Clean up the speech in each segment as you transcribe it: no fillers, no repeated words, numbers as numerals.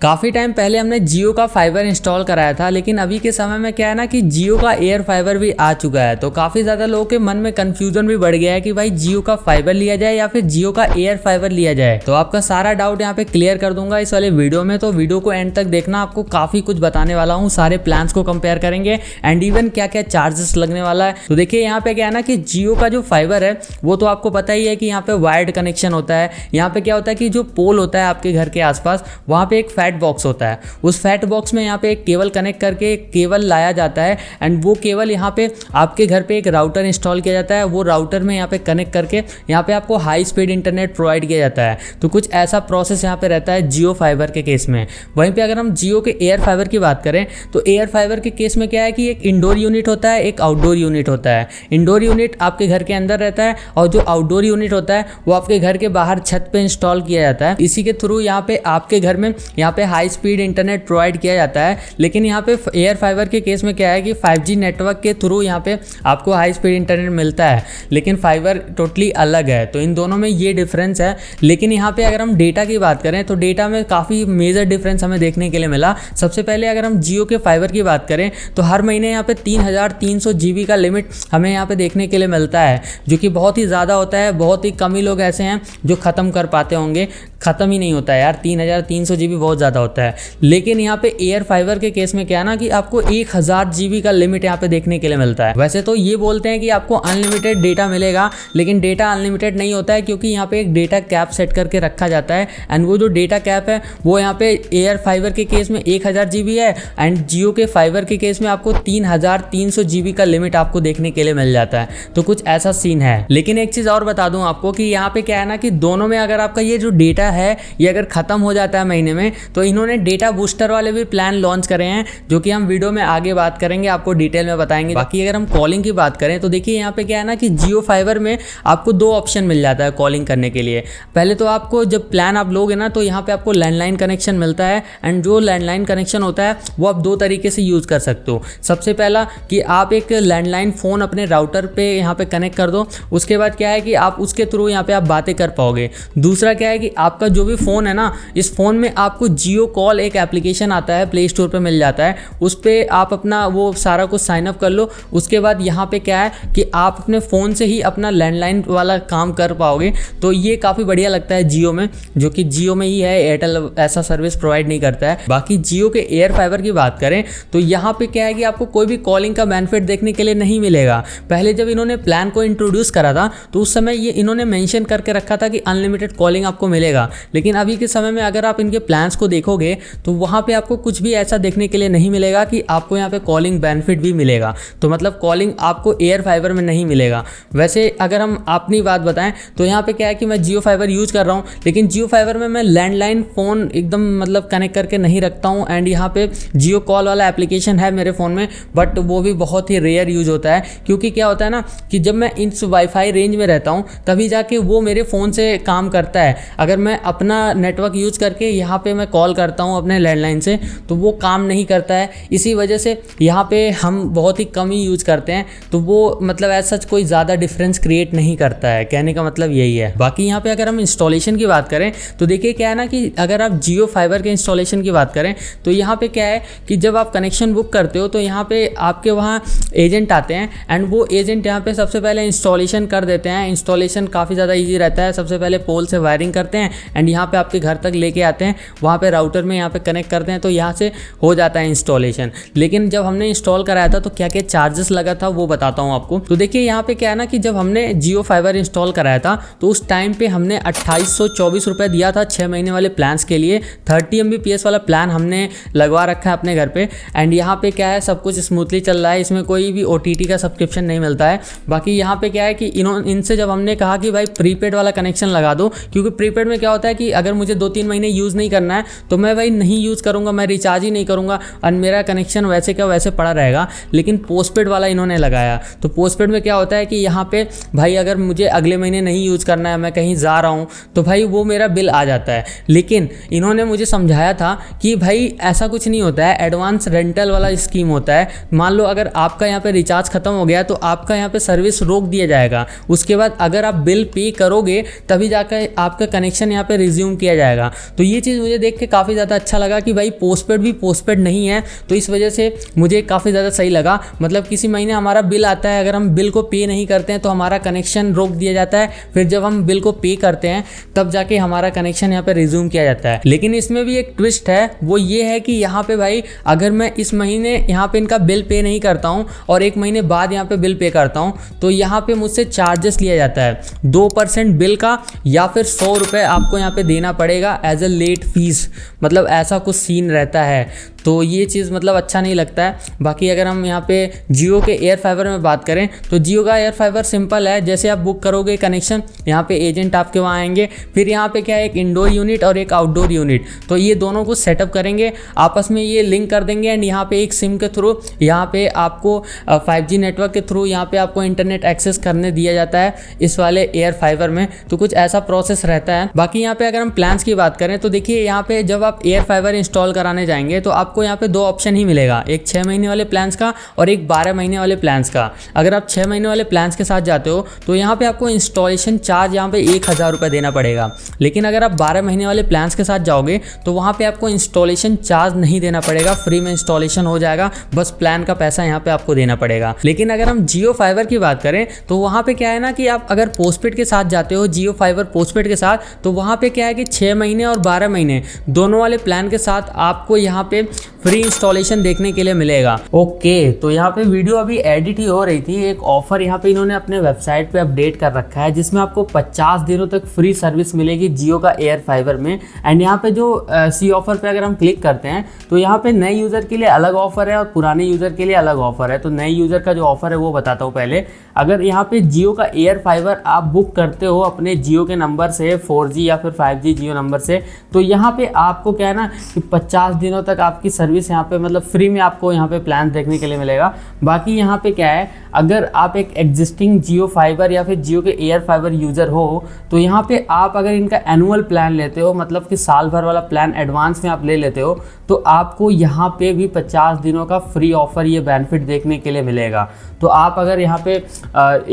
काफ़ी टाइम पहले हमने जियो का फाइबर इंस्टॉल कराया था, लेकिन अभी के समय में क्या है ना कि जियो का एयर फाइबर भी आ चुका है। तो काफ़ी ज़्यादा लोगों के मन में कंफ्यूजन भी बढ़ गया है कि भाई जियो का फाइबर लिया जाए या फिर जियो का एयर फाइबर लिया जाए। तो आपका सारा डाउट यहाँ पे क्लियर कर दूंगा इस वाले वीडियो में। तो वीडियो को एंड तक देखना, आपको काफ़ी कुछ बताने वाला हूँ। सारे प्लान्स को कंपेयर करेंगे एंड इवन क्या क्या चार्जेस लगने वाला है। तो देखिए यहाँ पे क्या है ना कि जियो का जो फाइबर है वो तो आपको पता ही है कि यहाँ पे वायर्ड कनेक्शन होता है। यहाँ पे क्या होता है कि जो पोल होता है आपके घर के आसपास, वहाँ पे एक फैट बॉक्स होता है। उस फैट बॉक्स में यहाँ पे एक केबल कनेक्ट करके एक केबल लाया जाता है एंड वो केबल यहाँ पे आपके घर पे एक राउटर इंस्टॉल किया जाता है। वो राउटर में यहाँ पे कनेक्ट करके यहाँ पे आपको हाई स्पीड इंटरनेट प्रोवाइड किया जाता है। तो कुछ ऐसा प्रोसेस यहाँ पे रहता है जियो फाइबर के केस में। वहीं पे अगर हम जियो के एयर फाइबर की बात करें तो एयर फाइबर के केस में क्या है कि एक इंडोर यूनिट होता है, एक आउटडोर यूनिट होता है। इंडोर यूनिट आपके घर के अंदर रहता है और जो आउटडोर यूनिट होता है वो आपके घर के बाहर छत पे इंस्टॉल किया जाता है। इसी के थ्रू यहाँ पे आपके घर में यहाँ पे हाई स्पीड इंटरनेट प्रोवाइड किया जाता है। लेकिन यहाँ पे एयर फाइबर के केस में क्या है कि 5G नेटवर्क के थ्रू यहाँ पे आपको हाई स्पीड इंटरनेट मिलता है, लेकिन फाइबर टोटली अलग है। तो इन दोनों में ये डिफरेंस है। लेकिन यहाँ पे अगर हम डेटा की बात करें तो डेटा में काफ़ी मेजर डिफरेंस हमें देखने के लिए मिला। सबसे पहले अगर हम जियो के फाइबर की बात करें तो हर महीने यहाँ पे 3300 GB का लिमिट हमें यहाँ पे देखने के लिए मिलता है, जो कि बहुत ही ज़्यादा होता है। बहुत ही कम ही लोग ऐसे हैं जो ख़त्म कर पाते होंगे। ख़त्म ही नहीं होता है यार, 3300 GB बहुत ज़्यादा होता है। लेकिन यहाँ पे एयर फाइबर के केस में क्या है ना कि आपको 1000 GB का लिमिट यहाँ पे देखने के लिए मिलता है। वैसे तो ये बोलते हैं कि आपको अनलिमिटेड डेटा मिलेगा, लेकिन डेटा अनलिमिटेड नहीं होता है, क्योंकि यहाँ पे एक डेटा कैप सेट करके रखा जाता है। एंड वो जो डेटा कैप है वो यहाँ पे एयर फाइबर के केस में 1000 GB है एंड जियो के फाइबर के केस में आपको 3300 GB का लिमिट आपको देखने के लिए मिल जाता है। तो कुछ ऐसा सीन है। लेकिन एक चीज़ और बता दूं आपको कि यहाँ पे क्या है ना कि दोनों में अगर आपका ये जो डेटा है ये अगर ख़त्म हो जाता है महीने में, तो इन्होंने डेटा बूस्टर वाले भी प्लान लॉन्च करे हैं, जो कि हम वीडियो में आगे बात करेंगे, आपको डिटेल में बताएंगे। बाकी अगर हम कॉलिंग की बात करें तो देखिए यहाँ पे क्या है ना कि जियो फाइबर में आपको 2 ऑप्शन मिल जाता है कॉलिंग करने के लिए। पहले तो आपको जब प्लान आप लोगे ना तो यहाँ पे आपको लैंडलाइन कनेक्शन मिलता है एंड जो लैंडलाइन कनेक्शन होता है वो आप 2 तरीके से यूज़ कर सकते हो। सबसे पहला कि आप एक लैंडलाइन फ़ोन अपने राउटर पे यहाँ पे कनेक्ट कर दो। उसके बाद क्या है कि आप उसके थ्रू यहाँ पे आप बातें कर पाओगे। दूसरा क्या है कि आपका जो भी फ़ोन है ना, इस फ़ोन में आपको जियो कॉल एक एप्लीकेशन आता है, प्ले स्टोर पे मिल जाता है। उस पर आप अपना वो सारा कुछ साइन अप कर लो। उसके बाद यहाँ पे क्या है कि आप अपने फ़ोन से ही अपना लैंडलाइन वाला काम कर पाओगे। तो ये काफ़ी बढ़िया लगता है जियो में, जो कि जियो में ही है, एयरटेल ऐसा सर्विस प्रोवाइड नहीं करता है। बाकी जियो के एयर फाइबर की बात करें तो यहाँ पे क्या है कि आपको कोई भी कॉलिंग का बेनिफिट देखने के लिए नहीं मिलेगा। पहले जब इन्होंने प्लान को इंट्रोड्यूस करा था तो उस समय ये इन्होंने मेंशन करके रखा था कि अनलिमिटेड कॉलिंग आपको मिलेगा। लेकिन अभी के समय में अगर आप इनके प्लान्स को देखोगे तो वहाँ पे आपको कुछ भी ऐसा देखने के लिए नहीं मिलेगा कि आपको यहाँ पे कॉलिंग बेनिफिट भी मिलेगा। तो मतलब कॉलिंग आपको एयर फाइबर में नहीं मिलेगा। वैसे अगर हम अपनी बात बताएं तो यहाँ पे क्या है कि मैं जियो फाइबर यूज़ कर रहा हूँ, लेकिन जियो फाइबर में मैं लैंडलाइन फ़ोन एकदम मतलब कनेक्ट करके नहीं रखता हूँ। एंड यहाँ पे जियो कॉल वाला एप्लीकेशन है मेरे फ़ोन में, बट वो भी बहुत ही रेयर यूज़ होता है। क्योंकि क्या होता है ना कि जब मैं इस वाईफाई रेंज में रहता हूँ तभी जाके वो मेरे फ़ोन से काम करता है। अगर मैं अपना नेटवर्क यूज़ करके यहाँ पे मैं कॉल करता हूँ अपने लैंडलाइन से तो वो काम नहीं करता है। इसी वजह से यहाँ पे हम बहुत ही कम ही यूज़ करते हैं। तो वो मतलब ऐसा कोई ज़्यादा डिफरेंस क्रिएट नहीं करता है, कहने का मतलब यही है। बाकी यहाँ पे अगर हम इंस्टॉलेशन की बात करें तो देखिए क्या है ना कि अगर आप जियो फाइबर के इंस्टॉलेशन की बात करें तो यहाँ पे क्या है कि जब आप कनेक्शन बुक करते हो तो यहाँ पे आपके वहाँ एजेंट आते हैं एंड वो एजेंट यहाँ पे सबसे पहले इंस्टॉलेशन कर देते हैं। इंस्टॉलेशन काफ़ी ज़्यादा ईजी रहता है। सबसे पहले पोल से वायरिंग करते हैं एंड यहाँ पे आपके घर तक लेके आते हैं, वहाँ पे राउटर में यहाँ पे कनेक्ट करते हैं, तो यहाँ से हो जाता है इंस्टॉलेशन। लेकिन जब हमने इंस्टॉल कराया था तो क्या क्या चार्जेस लगा था वो बताता हूँ आपको। तो देखिए यहाँ पे क्या है ना कि जब हमने जियो फाइबर इंस्टॉल कराया था तो उस टाइम पे हमने 2824 रुपये दिया था 6 महीने वाले प्लान्स के लिए। 30 MBPS वाला प्लान हमने लगवा रखा है अपने घर पे। एंड यहाँ पे क्या है सब कुछ स्मूथली चल रहा है, इसमें कोई भी OTT का सब्सक्रिप्शन नहीं मिलता है। बाकी यहाँ पे क्या है कि इनसे जब हमने कहा कि भाई प्रीपेड वाला कनेक्शन लगा दो, क्योंकि प्रीपेड में क्या होता है कि अगर मुझे 2-3 महीने यूज़ नहीं करना है तो मैं भाई नहीं यूज़ करूँगा, मैं रिचार्ज ही नहीं करूँगा और मेरा कनेक्शन वैसे क्या वैसे पड़ा रहेगा। लेकिन पोस्टपेड वाला इन्होंने लगाया। तो पोस्टपेड में क्या होता है कि यहाँ पे भाई अगर मुझे अगले महीने नहीं यूज़ करना है, मैं कहीं जा रहा हूँ, तो भाई वो मेरा बिल आ जाता है। लेकिन इन्होंने मुझे समझाया था कि भाई ऐसा कुछ नहीं होता है, एडवांस रेंटल वाला स्कीम होता है। मान लो अगर आपका यहाँ पे रिचार्ज खत्म हो गया तो आपका यहाँ पे सर्विस रोक दिया जाएगा। उसके बाद अगर आप बिल पे करोगे तभी जाकर आपका कनेक्शन यहाँ पे रिज्यूम किया जाएगा। तो ये चीज़ मुझे देख के काफ़ी ज़्यादा अच्छा लगा कि भाई पोस्टपेड भी पोस्टपेड नहीं है, तो इस वजह से मुझे काफ़ी ज़्यादा सही लगा। मतलब किसी महीने हमारा बिल आता है, अगर हम बिल को पे नहीं करते हैं तो हमारा कनेक्शन रोक दिया जाता है, फिर जब हम बिल को पे करते हैं तब जाके हमारा कनेक्शन यहाँ पे रिज्यूम किया जाता है। लेकिन इसमें भी एक ट्विस्ट है, वो ये है कि यहाँ पे भाई अगर मैं इस महीने यहाँ पे इनका बिल पे नहीं करता हूँ और एक महीने बाद यहाँ पे बिल पे करता हूँ तो यहाँ पे मुझसे चार्जेस लिया जाता है 2% बिल का, या फिर 100 रुपये आपको यहाँ पे देना पड़ेगा एज अ लेट फीस। मतलब ऐसा कुछ सीन रहता है, तो ये चीज़ मतलब अच्छा नहीं लगता है। बाकी अगर हम यहाँ पे जियो के एयर फाइबर में बात करें तो जियो का एयर फाइबर सिंपल है, जैसे आप बुक करोगे कनेक्शन, यहाँ पे एजेंट आपके वहाँ आएंगे, फिर यहाँ पे क्या है एक इंडोर यूनिट और एक आउटडोर यूनिट, तो ये दोनों को सेटअप करेंगे, आपस में ये लिंक कर देंगे एंड यहाँ पे एक सिम के थ्रू यहाँ पे आपको 5G नेटवर्क के थ्रू यहाँ पे आपको इंटरनेट एक्सेस करने दिया जाता है इस वाले एयर फाइबर में। तो कुछ ऐसा प्रोसेस रहता है। बाकी यहाँ पे अगर हम प्लान्स की बात करें तो देखिए यहाँ पे जब आप एयर फाइबर इंस्टॉल कराने जाएंगे तो आपको यहाँ पे 2 ऑप्शन ही मिलेगा, एक 6 महीने वाले प्लान्स का और एक 12 महीने वाले प्लान्स का। अगर आप 6 महीने वाले प्लान्स के साथ जाते हो तो यहाँ पे आपको इंस्टॉलेशन चार्ज यहाँ पे 1000 रुपये देना पड़ेगा। लेकिन अगर आप 12 महीने वाले प्लान्स के साथ जाओगे तो वहाँ पे आपको इंस्टॉलेशन चार्ज नहीं देना पड़ेगा, फ्री में इंस्टॉलेशन हो जाएगा, बस प्लान का पैसा यहाँ पे आपको देना पड़ेगा। लेकिन अगर हम जियो फाइबर की बात करें तो वहाँ पे क्या है ना कि आप अगर पोस्टपेड के साथ जाते हो जियो फाइबर पोस्टपेड के साथ, तो वहाँ पे क्या है कि 6 महीने और 12 महीने दोनों वाले प्लान के साथ आपको यहाँ पे फ्री इंस्टॉलेशन देखने के लिए मिलेगा। ओके, तो यहाँ पे वीडियो अभी एडिट ही हो रही थी, एक ऑफर यहाँ पे इन्होंने अपने वेबसाइट पे अपडेट कर रखा है जिसमें आपको 50 दिनों तक फ्री सर्विस मिलेगी जियो का एयर फाइबर में। एंड यहाँ पे जो सी ऑफर पे अगर हम क्लिक करते हैं तो यहाँ पे नए यूज़र के लिए अलग ऑफर है और पुराने यूज़र के लिए अलग ऑफर है। तो नए यूज़र का जो ऑफर है वो बताता हूँ पहले। अगर यहाँ पे जियो का एयर फाइबर आप बुक करते हो अपने जियो के नंबर से 4G या फिर 5G जियो नंबर से, तो यहाँ पे आपको क्या है ना कि 50 दिनों तक आपकी सर्विस यहाँ पे मतलब फ्री में आपको यहाँ पे प्लान देखने के लिए मिलेगा। बाकी यहाँ पे क्या है, अगर आप एक एग्जिस्टिंग जियो फाइबर या फिर जियो के एयर फाइबर यूज़र हो तो यहाँ पे आप अगर इनका एनुअल प्लान लेते हो, मतलब कि साल भर वाला प्लान एडवांस में आप ले लेते हो, तो आपको यहाँ पे भी 50 दिनों का फ्री ऑफर ये बेनिफिट देखने के लिए मिलेगा। तो आप अगर यहाँ पे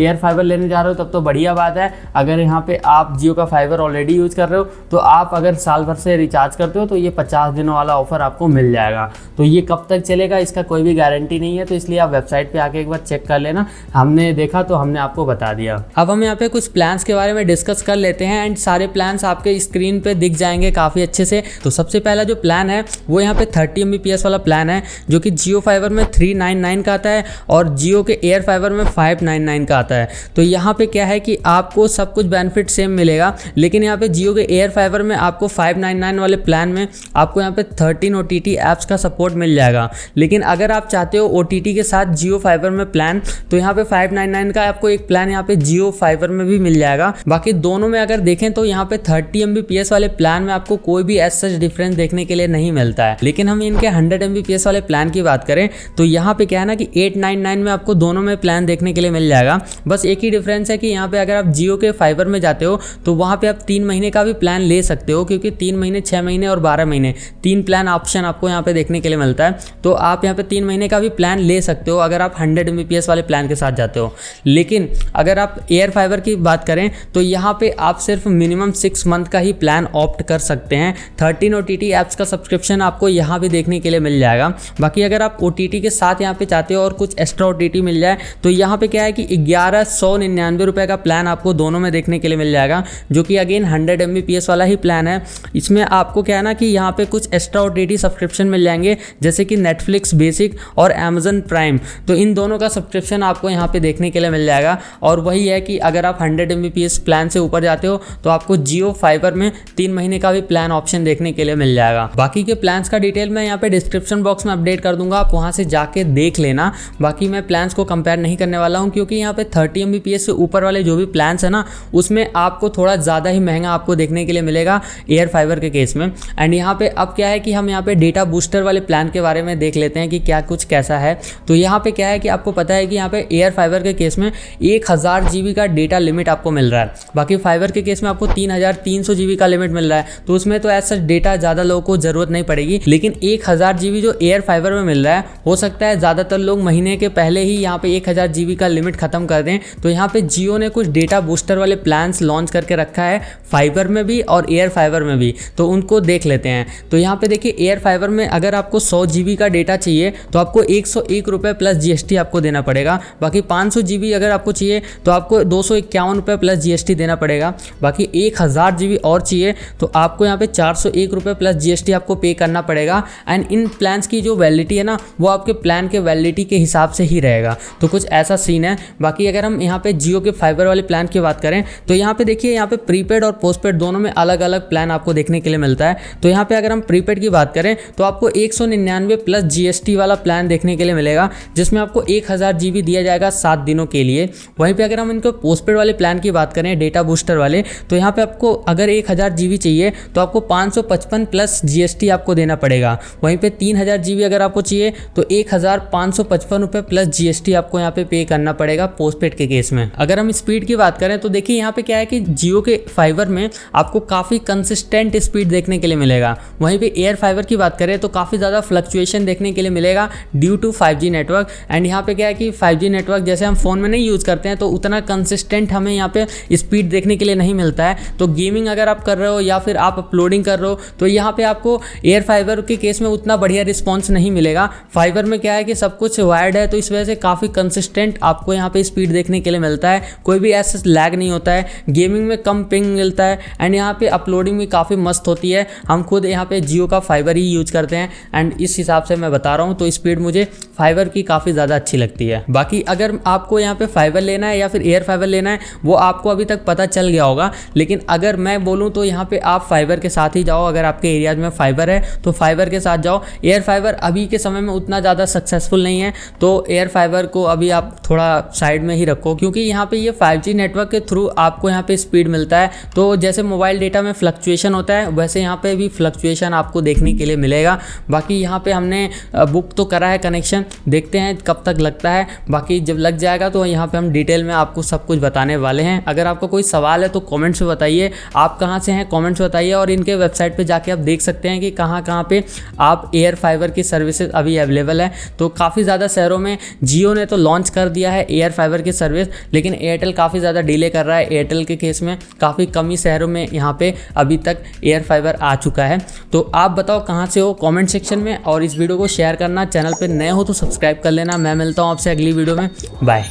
एयर फाइबर लेने जा रहे हो तब तो बढ़िया बात है। अगर यहाँ पे आप जियो का फाइबर ऑलरेडी यूज़ कर रहे हो तो आप अगर साल भर से रिचार्ज करते हो तो ये 50 दिनों वाला ऑफर आपको मिल जाएगा। तो ये कब तक चलेगा इसका कोई भी गारंटी नहीं है, तो इसलिए आप वेबसाइट पे आके एक बार चेक कर लेना। हमने देखा तो हमने आपको बता दिया। अब हम यहाँ पे कुछ प्लान्स के बारे में डिस्कस कर लेते हैं एंड सारे प्लान्स आपके स्क्रीन पे दिख जाएंगे काफ़ी अच्छे से। तो सबसे पहला जो प्लान है वो यहाँ पे 30 Mbps वाला प्लान है जो कि जियो फाइबर में 399 का आता है और जियो के एयर फाइबर में 599 का आता है। तो यहाँ पे क्या है कि आपको सब कुछ बेनिफिट सेम मिलेगा, लेकिन यहाँ पे जियो के एयर फाइबर में आपको 599 वाले प्लान में आपको यहाँ पे 13 OTT ऐप्स का सपोर्ट मिल जाएगा। लेकिन अगर आप चाहते हो OTT के साथ जियो फाइबर में प्लान तो यहाँ पे 599 का आपको एक प्लान यहाँ पे जियो फाइबर में भी मिल जाएगा। बाकी दोनों में अगर देखें तो यहाँ पे 30 Mbps वाले प्लान में आपको कोई भी एज सच डिफरेंस देखने के लिए नहीं मिलता है। लेकिन हम इनके 100 Mbps वाले प्लान की बात करें तो यहाँ पे क्या है ना कि 899 में आपको दोनों में प्लान देखने के लिए मिल जाएगा। बस एक ही डिफरेंस है कि यहाँ पे अगर आप जियो के फाइबर में जाते हो तो वहाँ पे आप 3 महीने का भी प्लान ले सकते हो, क्योंकि 3 महीने, 6 महीने और 12 महीने 3 प्लान ऑप्शन आपको यहाँ पे देखने के लिए मिलता है। तो आप यहाँ पे 3 महीने का भी प्लान ले सकते हो अगर आप 100 Mbps वाले प्लान के साथ जाते हो। लेकिन अगर आप एयर फाइबर की बात करें तो यहाँ पे आप सिर्फ मिनिमम 6 मंथ का ही प्लान ऑप्ट कर सकते हैं। 13 OTT ऐप्स का सब्सक्रिप्शन आपको यहाँ भी देखने के लिए मिल जाएगा। बाकी अगर आप OTT के साथ यहाँ पे चाहते हो और कुछ एक्स्ट्रा OTT मिल जाए तो यहाँ पे क्या है कि 1199 रुपये का प्लान आपको दोनों में देखने के लिए मिल जाएगा, जो कि अगेन 100 Mbps वाला ही प्लान है। इसमें आपको क्या है ना कि यहाँ पे कुछ एक्स्ट्रा OTT सब्सक्रिप्शन मिल जाएंगे जैसे कि नेटफ्लिक्स बेसिक और Amazon प्राइम। तो इन दोनों का सब्सक्रिप्शन आपको यहाँ पे देखने के लिए मिल जाएगा। और वही है कि अगर आप 100 Mbps प्लान से ऊपर जाते हो तो आपको जियो फाइबर में 3 महीने का भी प्लान ऑप्शन देखने के लिए मिल जाएगा। बाकी के प्लान्स का डिटेल मैं यहाँ पे डिस्क्रिप्शन बॉक्स में अपडेट कर दूंगा, आप वहाँ से जाके देख लेना। बाकी मैं प्लान्स को कंपेयर नहीं करने वाला हूँ क्योंकि यहाँ पे 30 Mbps से ऊपर वाले जो भी प्लान्स है ना उसमें आपको थोड़ा ज़्यादा ही महंगा आपको देखने के लिए मिलेगा एयर फाइबर के केस में। एंड यहाँ पे अब क्या है कि हम यहाँ पे डेटा बूस्टर वाले प्लान के बारे में देख लेते हैं कि क्या कुछ कैसा है। तो यहाँ पे क्या है कि आपको पता है कि यहाँ पे एयर फाइबर के केस में 1000 GB का डेटा लिमिट आपको मिल रहा है। बाकी फाइबर के केस में आपको 3300 GB का लिमिट मिल रहा है, तो उसमें तो ऐसा डेटा ज़्यादा लोगों को ज़रूरत नहीं पड़ेगी। लेकिन 1000 GB जो एयर फाइबर में मिल रहा है, हो सकता है ज़्यादातर लोग महीने के पहले ही यहाँ पे 1000 GB का लिमिट लिमिट ख़त्म कर दें, तो यहाँ पे जियो ने कुछ डेटा बूस्टर वाले प्लान्स लॉन्च करके रखा है फाइबर में भी और एयर फाइबर में भी, तो उनको देख लेते हैं। तो यहाँ पे देखिए एयर फाइबर में अगर आपको 100 GB का डेटा चाहिए तो आपको 101 रुपये प्लस GST आपको देना पड़ेगा। बाकी 500 GB अगर आपको चाहिए तो आपको 251 रुपये प्लस GST देना पड़ेगा। बाकी 1000 GB और चाहिए तो आपको यहाँ पे 401 रुपये प्लस GST आपको पे करना पड़ेगा। एंड इन प्लान्स की जो वैलिडिटी है ना वो आपके प्लान के वैलिडिटी के हिसाब से ही रहेगा, तो कुछ ऐसा सीन है। बाकी अगर हम यहाँ पे जियो के फाइबर वाले प्लान की बात करें तो यहाँ पे देखिए यहाँ पे प्रीपेड और पोस्टपेड दोनों में अलग अलग प्लान आपको देखने के लिए मिलता है। तो यहाँ पे अगर हम प्रीपेड की बात करें तो आपको 199 प्लस GST वाला प्लान देखने के लिए मिलेगा, जिसमें आपको 1000 GB दिया जाएगा 7 दिनों के लिए। वहीं पे अगर हम इनको पोस्टपेड वाले प्लान की बात करें डेटा बूस्टर वाले, तो यहाँ पे आपको अगर 1000 GB चाहिए तो आपको 555 प्लस GST आपको देना पड़ेगा। वहीं पे 3000 GB अगर आपको चाहिए तो 1555 रुपये प्लस GST आपको यहाँ पे करना पड़ेगा पोस्टपेड के केस में। अगर हम स्पीड की बात करें तो देखिए यहाँ पे क्या है कि जियो के फाइबर में आपको काफ़ी कंसिस्टेंट स्पीड देखने के लिए मिलेगा। वहीं पे एयर फाइबर की बात करें तो काफ़ी ज़्यादा फ्लक्चुएशन देखने के लिए मिलेगा due to 5G network. And यहाँ पे क्या है कि 5G नेटवर्क जैसे हम फ़ोन में नहीं यूज़ करते हैं तो उतना कंसिस्टेंट हमें यहाँ पे स्पीड देखने के लिए नहीं मिलता है। तो गेमिंग अगर आप कर रहे हो या फिर आप अपलोडिंग कर रहे हो तो यहाँ पे आपको एयर फाइबर के केस में उतना बढ़िया रिस्पॉन्स नहीं मिलेगा। फाइबर में क्या है कि सब कुछ वायर्ड है तो इस वजह से काफ़ी कंसिस्टेंट आपको यहाँ पे स्पीड देखने के लिए मिलता है, कोई भी ऐसा लैग नहीं होता है। गेमिंग में कम पिंग मिलता है एंड यहाँ पे अपलोडिंग भी काफ़ी मस्त होती है। हम खुद यहाँ पे जियो का फाइबर ही यूज करते हैं एंड इस हिसाब से मैं बता रहा हूँ, तो स्पीड मुझे फाइबर की काफ़ी ज़्यादा अच्छी लगती है। बाकी अगर आपको यहाँ पे फाइबर लेना है या फिर एयर फाइबर लेना है वो आपको अभी तक पता चल गया होगा, लेकिन अगर मैं बोलूँ तो यहाँ पे आप फाइबर के साथ ही जाओ। अगर आपके एरियाज में फाइबर है तो फाइबर के साथ जाओ। एयर फाइबर अभी के समय में उतना ज़्यादा सक्सेसफुल नहीं है, तो एयर फाइबर को अभी आप थोड़ा साइड में ही रखो, क्योंकि यहाँ पे ये 5G नेटवर्क के थ्रू आपको यहाँ पे स्पीड मिलता है। तो जैसे मोबाइल डेटा में फ्लक्चुएशन होता है वैसे यहाँ पे भी फ्लक्चुएशन आपको देखने के लिए मिलेगा। बाकी यहाँ पे हमने बुक तो करा है कनेक्शन, देखते हैं कब तक लगता है। बाकी जब लग जाएगा तो यहाँ पे हम डिटेल में आपको सब कुछ बताने वाले हैं। अगर आपका कोई सवाल है तो कमेंट्स में बताइए, आप कहाँ से हैं कमेंट्स में बताइए। और इनके वेबसाइट पे जाके आप देख सकते हैं कि कहाँ कहाँ पे आप एयर फाइबर की सर्विसेज अभी अवेलेबल है। तो काफ़ी ज़्यादा शहरों में जियो ने तो लॉन्च कर दिया है एयर फाइबर की सर्विस, लेकिन एयरटेल काफ़ी ज़्यादा डिले कर रहा है। एयरटेल के केस में काफ़ी कम ही शहरों में यहाँ पे अभी तक एयर फाइबर आ चुका है। तो आप बताओ कहाँ से हो कमेंट सेक्शन में, और इस वीडियो को शेयर करना। चैनल पे नए हो तो सब्सक्राइब कर लेना। मैं मिलता हूँ आपसे अगली वीडियो में, बाय।